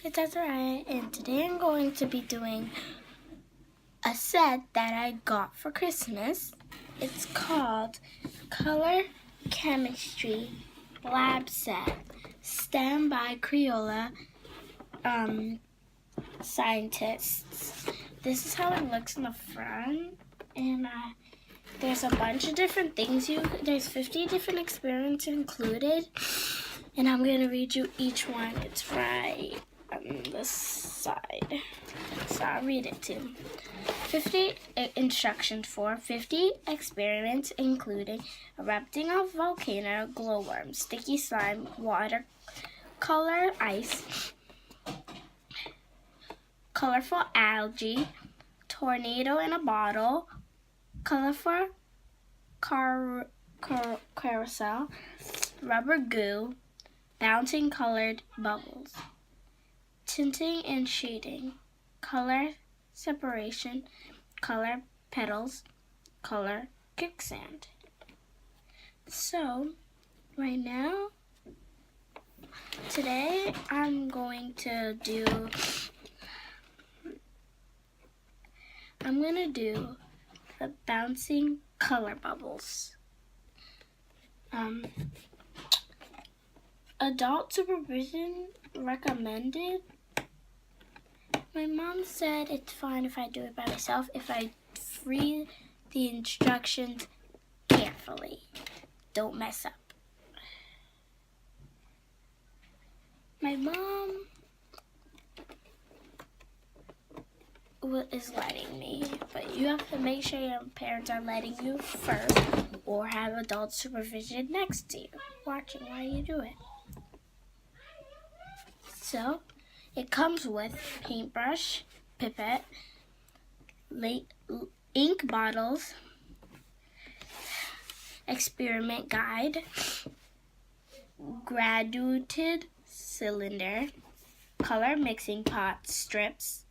it's Azariah, and today I'm going to be doing a set that I got for Christmas. It's called Color Chemistry Lab Set, STEM by Crayola Scientists. This is how it looks in the front, and there's a bunch of different things. There's 50 different experiments included, and I'm going to read you each one. It's right on the side, so I'll read it too. 50 instructions for 50 experiments, including erupting of volcano, glowworm, sticky slime, watercolor ice, colorful algae, tornado in a bottle, colorful carousel, rubber goo, bouncing colored bubbles, tinting and shading, color separation, color petals, color kicksand. So, right now, today I'm going to do the bouncing color bubbles. Adult supervision recommended. My mom said it's fine if I do it by myself if I read the instructions carefully. Don't mess up. My mom is letting me, but you have to make sure your parents are letting you first or have adult supervision next to you, watching while you do it. So, it comes with paintbrush, pipette, ink bottles, experiment guide, graduated cylinder, color mixing pot strips,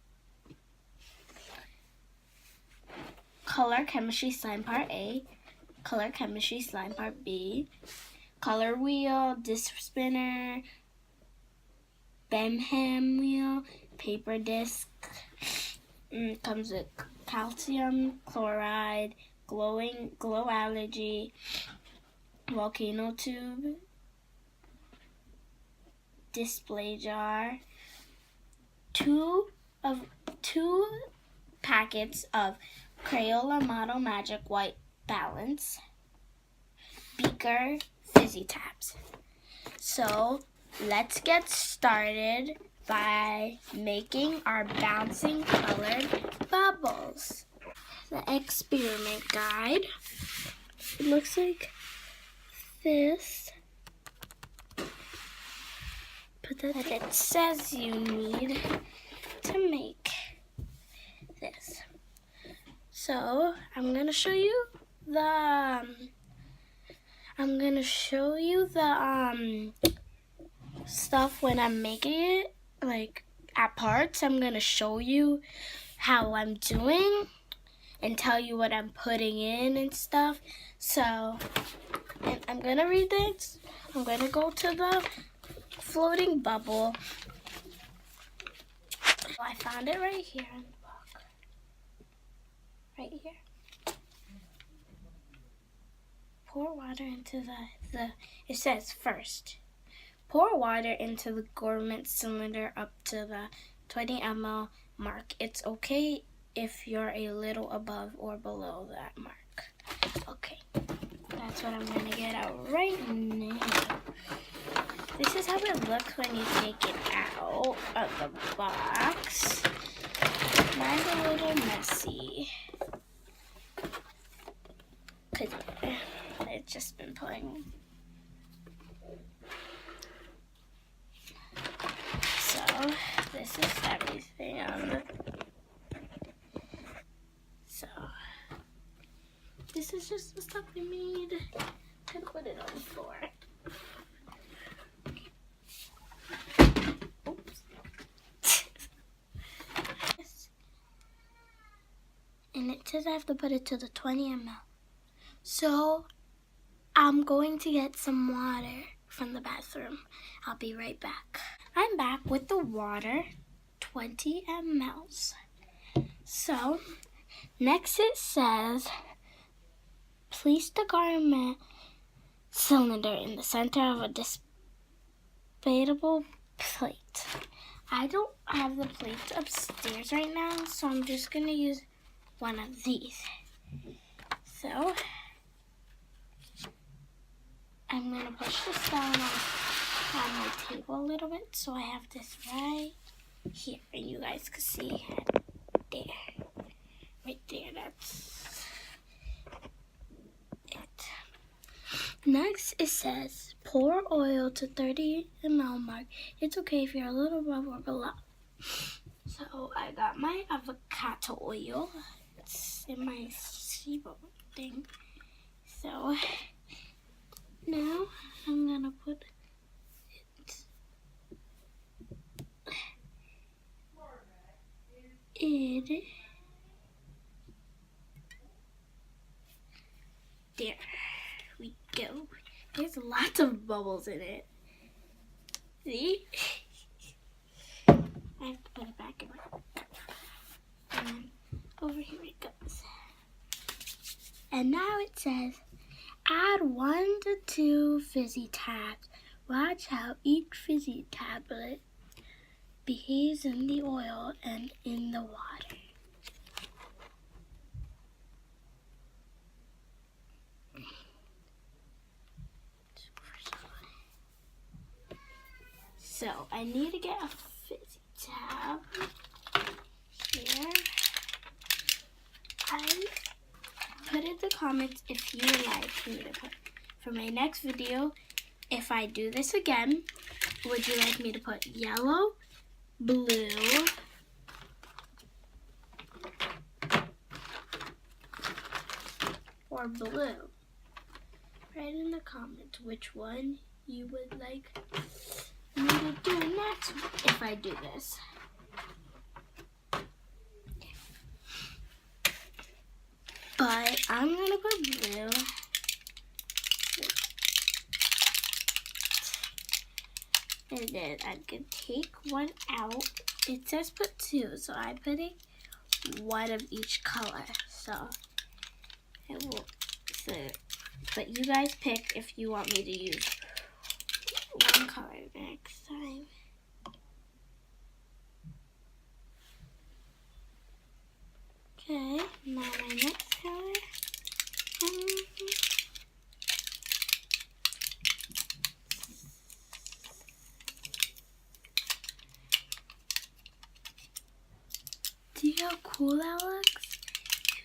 color chemistry slime part A, color chemistry slime part B, color wheel, disc spinner, Benham wheel, paper disc. Comes with calcium chloride, glow allergy, volcano tube, display jar, two packets of Crayola Model Magic White Balance, beaker, fizzy tabs. So let's get started by making our bouncing colored bubbles. The experiment guide. It looks like this. But it says you need to make this. So I'm gonna show you the stuff when I'm making it, like at parts. I'm gonna show you how I'm doing and tell you what I'm putting in and stuff. So, and I'm gonna read this. I'm gonna go to the floating bubble. I found it right here in the book. Right here. Pour water into it says first. Pour water into the government cylinder up to the 20 ml mark. It's okay if you're a little above or below that mark. Okay, that's what I'm gonna get out right now. This is how it looks when you take it out of the box. Mine's a little messy, because it's just been playing. So, this is everything on the... So, this is just the stuff we made to put it on the floor. Oops. And it says I have to put it to the 20 ml. So, I'm going to get some water from the bathroom. I'll be right back. I I'm back with the water, 20 mLs. So, next it says, place the garment cylinder in the center of a dispatable plate. I don't have the plates upstairs right now, so I'm just going to use one of these. So, I'm going to push this down on my table a little bit, so I have this right here, and you guys can see there. Right there, that's it. Next, it says, pour oil to 30 ml mark. It's okay if you're a little above or below. So, I got my avocado oil. It's in my SIBO thing. So, now I'm going to put it in. There we go. There's lots of bubbles in it. See? I have to put it back in my cup. And over here it goes. And now it says, add 1 to 2 fizzy tabs. Watch how each fizzy tablet behaves in the oil and in the water. So, I need to get a fizzy tab here. I put in the comments if you like me to put. For my next video, if I do this again, would you like me to put yellow, blue, or blue? Write in the comments which one you would like me to do next if I do this. But I'm gonna put blue. And then I can take one out. It says put 2, so I'm putting 1 of each color. So it will. But you guys pick if you want me to use one color next time. Okay, now my next color. See how cool that looks?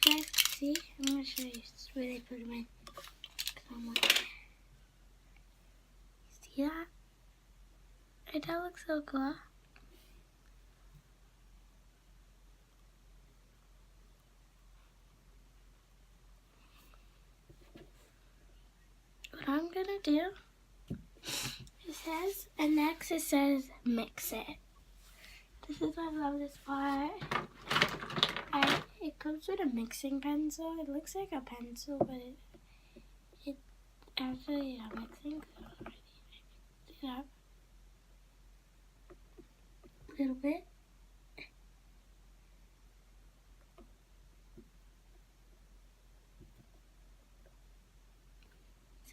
You guys can see? I'm going to show you where they put them in. See that? Right, that looks so cool. What I'm going to do, it says, and next it says mix it. This is why I love this part. It comes with a mixing pencil. It looks like a pencil, but it actually a mixing. So mix it up a little bit.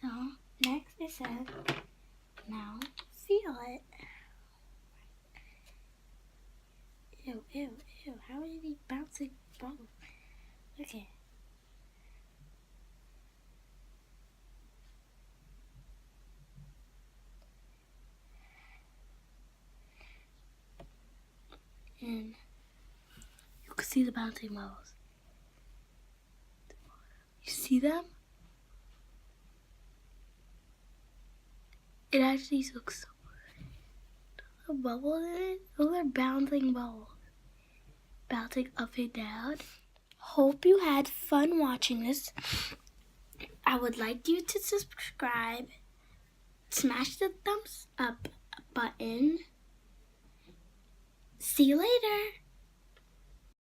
So next it says, now feel it. Ew, ew, ew. How are these bouncing balls? Okay. And you can see the bouncing balls. You see them? It actually looks so good. The bubbles in it, those are bouncing balls. Bouncing up and down. Hope you had fun watching this. I would like you to subscribe. Smash the thumbs up button. See you later.